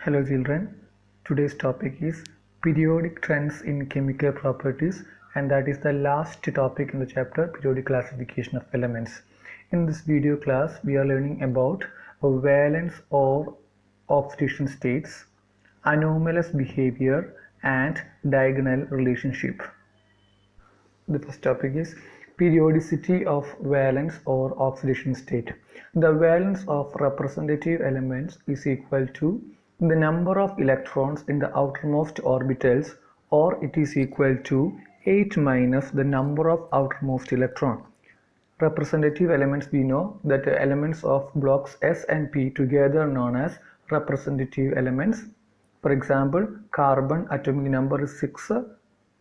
Hello children, today's topic is periodic trends in chemical properties, and that is the last topic in the chapter periodic classification of elements. In this video class we are learning about valence or oxidation states, anomalous behavior and diagonal relationship. The first topic is periodicity of valence or oxidation state. The valence of representative elements is equal to the number of electrons in the outermost orbitals, or it is equal to 8 minus the number of outermost electron. Representative elements, we know that the elements of blocks S and P together are known as representative elements. For example, carbon atomic number is 6,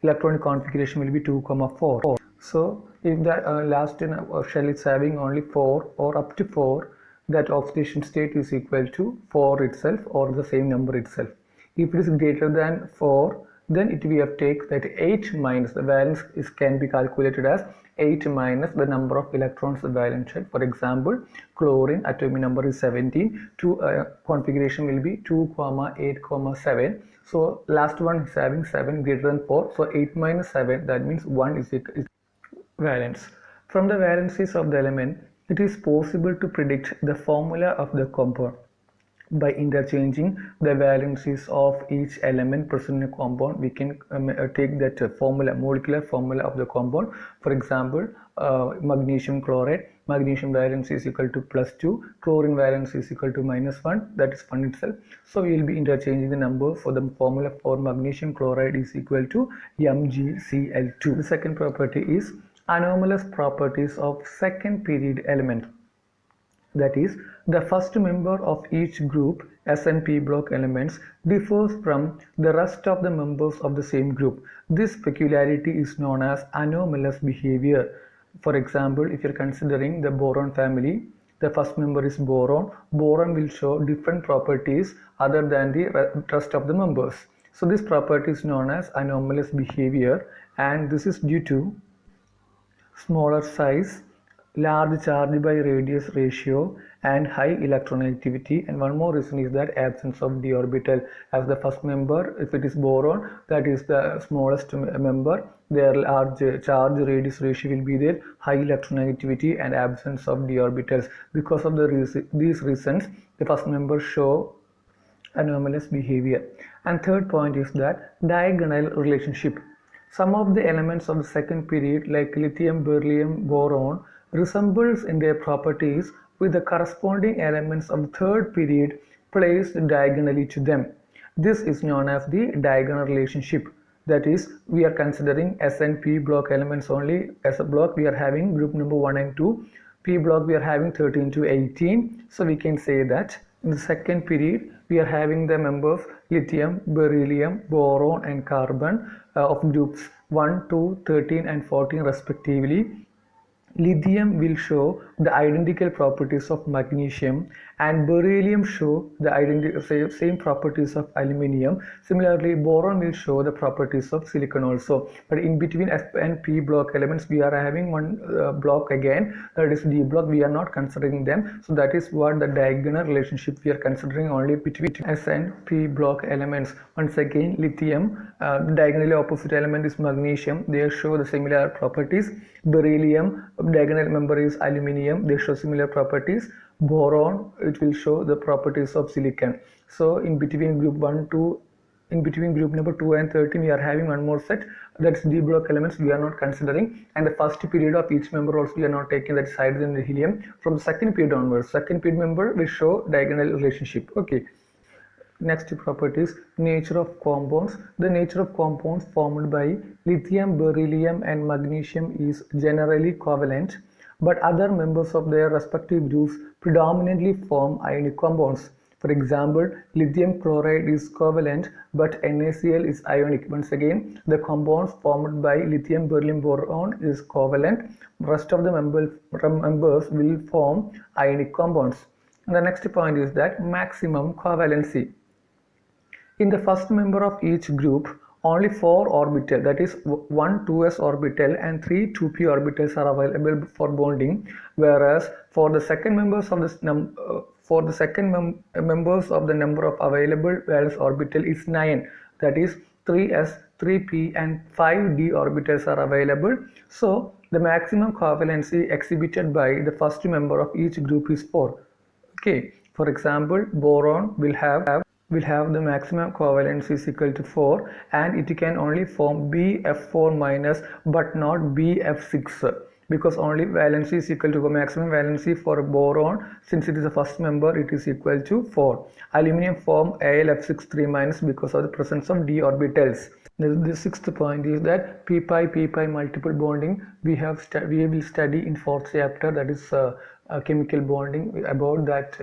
electronic configuration will be 2, 4. So if the last shell is having only 4 or up to 4, that oxidation state is equal to 4 itself or the same number itself. If it is greater than 4, then it we have take that 8 minus the valence can be calculated as 8 minus the number of electrons the valence shell. For example, chlorine atomic number is 17, configuration will be 2, 8, 7. So last one is having 7 greater than 4, so 8 minus 7, that means 1 is valence. From the valences of the element, it is possible to predict the formula of the compound by interchanging the valences of each element present in a compound. We can take that formula, molecular formula of the compound. For example, magnesium chloride, magnesium valence is equal to +2, chlorine valence is equal to -1, that is 1 itself. So we will be interchanging the number for the formula for magnesium chloride is equal to MgCl2. The second property is anomalous properties of second period element. That is, the first member of each group S and P block elements differs from the rest of the members of the same group. This peculiarity is known as anomalous behavior. For example, if you are considering the boron family, the first member is boron. Boron will show different properties other than the rest of the members. So this property is known as anomalous behavior, and this is due to smaller size, large charge by radius ratio, and high electronegativity. And one more reason is that absence of d orbital. As the first member, if it is boron, that is the smallest member, their large charge radius ratio will be there, high electronegativity and absence of d orbitals. Because of these reasons, the first member show anomalous behavior. And third point is that diagonal relationship. Some of the elements of the second period like lithium, beryllium, boron resembles in their properties with the corresponding elements of the third period placed diagonally to them. This is known as the diagonal relationship. That is, we are considering S and P block elements only. As a block we are having group number 1 and 2. P block we are having 13 to 18. So we can say that in the second period we are having the members lithium, beryllium, boron and carbon of groups 1, 2, 13 and 14 respectively. Lithium will show the identical properties of magnesium, and beryllium show the same properties of aluminium. Similarly, boron will show the properties of silicon also. But in between S and P block elements, we are having one block again, that is D block. We are not considering them. So that is what the diagonal relationship we are considering only between S and P block elements. Once again, lithium, diagonally opposite element is magnesium. They show the similar properties. Beryllium, diagonal member is aluminium, they show similar properties. Boron, it will show the properties of silicon. So in between group 1, 2, in between group number 2 and 13 we are having one more set, that's D block elements we are not considering. And the first period of each member also we are not taking, that is hydrogen and helium. From the second period onwards, second period member will show diagonal relationship. Okay. Next property is nature of compounds. The nature of compounds formed by lithium, beryllium and magnesium is generally covalent, but other members of their respective groups predominantly form ionic compounds. For example, lithium chloride is covalent but NaCl is ionic. Once again, the compounds formed by lithium, beryllium, boron is covalent. Rest of the members will form ionic compounds. And the next point is that maximum covalency. In the first member of each group, only 4 orbitals, that is 1 2s orbital and 3 2p orbitals are available for bonding, whereas for the second members of this for the second members of the number of available valence orbital is 9, that is 3s, 3p and 5d orbitals are available. So the maximum covalency exhibited by the first member of each group is 4. Okay, for example, boron will have the maximum covalence is equal to 4, and it can only form Bf4 minus but not Bf6, because only valency is equal to maximum valency for boron. Since it is the first member, it is equal to 4. Aluminium form AlF6 3 minus because of the presence of d orbitals. The sixth point is that p-pi multiple bonding we will study in fourth chapter, that is chemical bonding, about that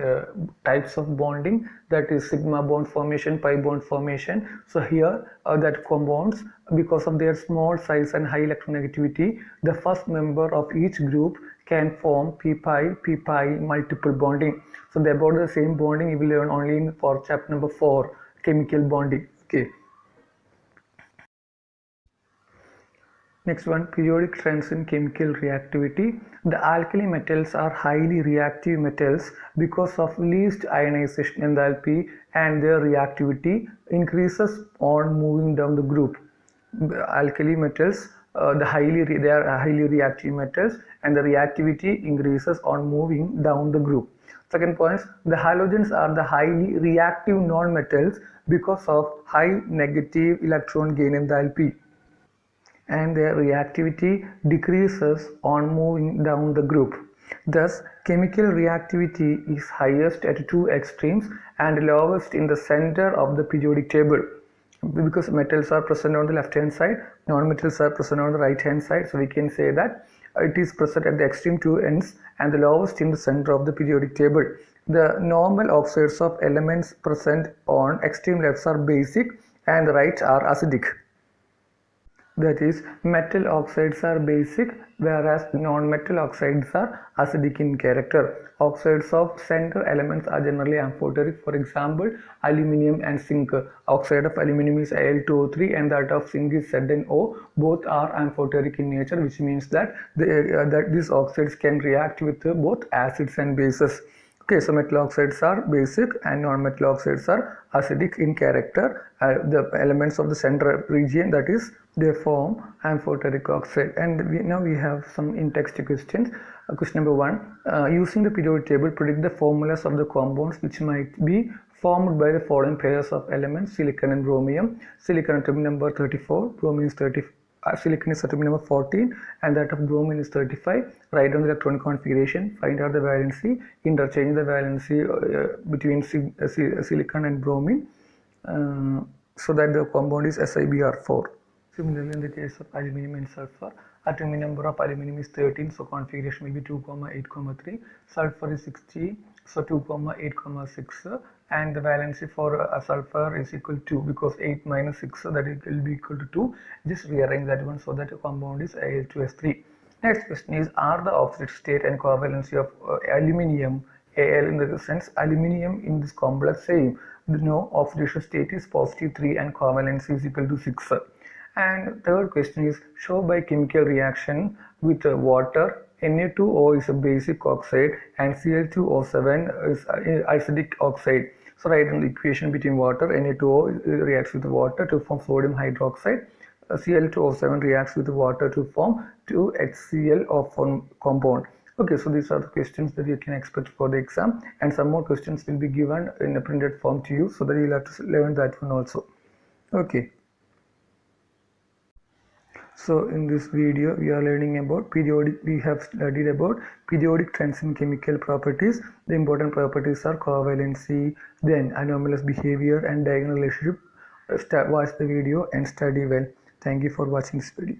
types of bonding, that is sigma bond formation, pi bond formation. So here that compounds, because of their small size and high electronegativity, the first member of each group can form p-pi multiple bonding. So about the same bonding you will learn only in for chapter number 4, chemical bonding. Okay. Next one, periodic trends in chemical reactivity. The alkali metals are highly reactive metals because of least ionization enthalpy, and their reactivity increases on moving down the group. Alkali metals, they are highly reactive metals, and the reactivity increases on moving down the group. Second point, the halogens are the highly reactive non-metals because of high negative electron gain enthalpy, and their reactivity decreases on moving down the group. Thus, chemical reactivity is highest at two extremes and lowest in the center of the periodic table. Because metals are present on the left hand side, non-metals are present on the right hand side, so we can say that it is present at the extreme two ends and the lowest in the center of the periodic table. The normal oxides of elements present on extreme lefts are basic and the right are acidic. That is, metal oxides are basic, whereas non-metal oxides are acidic in character. Oxides of center elements are generally amphoteric. For example, aluminium and zinc. Oxide of aluminium is Al2O3 and that of zinc is ZnO. Both are amphoteric in nature, which means that these oxides can react with both acids and bases. Okay, so metal oxides are basic and non-metal oxides are acidic in character. The elements of the central region, that is, they form amphoteric oxide. And now we have some in-text questions. Question number 1. Using the periodic table, predict the formulas of the compounds which might be formed by the following pairs of elements: silicon and bromium. Silicon atomic number 34, bromine is 35. Silicon is atomic number 14 and that of bromine is 35. Write down the electronic configuration, find out the valency, interchange the valency between silicon and bromine so that the compound is SiBr4. Similarly, in the case of aluminum and sulfur, atomic number of aluminum is 13, so configuration will be 2, 8, 3. Sulfur is 60, so 2, 8, 6, and the valency for sulfur is equal to, because 8 minus 6, so that it will be equal to 2. Just rearrange that one so that the compound is Al2S3. Next question is, are the opposite state and covalency of aluminium, Al in the sense aluminium in this complex same? No, oxidation state is positive 3 and covalency is equal to 6. And third question is, show by chemical reaction with water Na2O is a basic oxide and Cl2O7 is acidic oxide. So write down the equation between water. Na2O reacts with water to form sodium hydroxide. Cl2O7 reacts with water to form 2HCl of one compound. Okay, so these are the questions that you can expect for the exam, and some more questions will be given in a printed form to you, so that you will have to learn that one also. Okay. So in this video we are learning about we have studied about periodic trends in chemical properties. The important properties are covalency, then anomalous behavior and diagonal relationship. Watch the video and study well. Thank you for watching this video.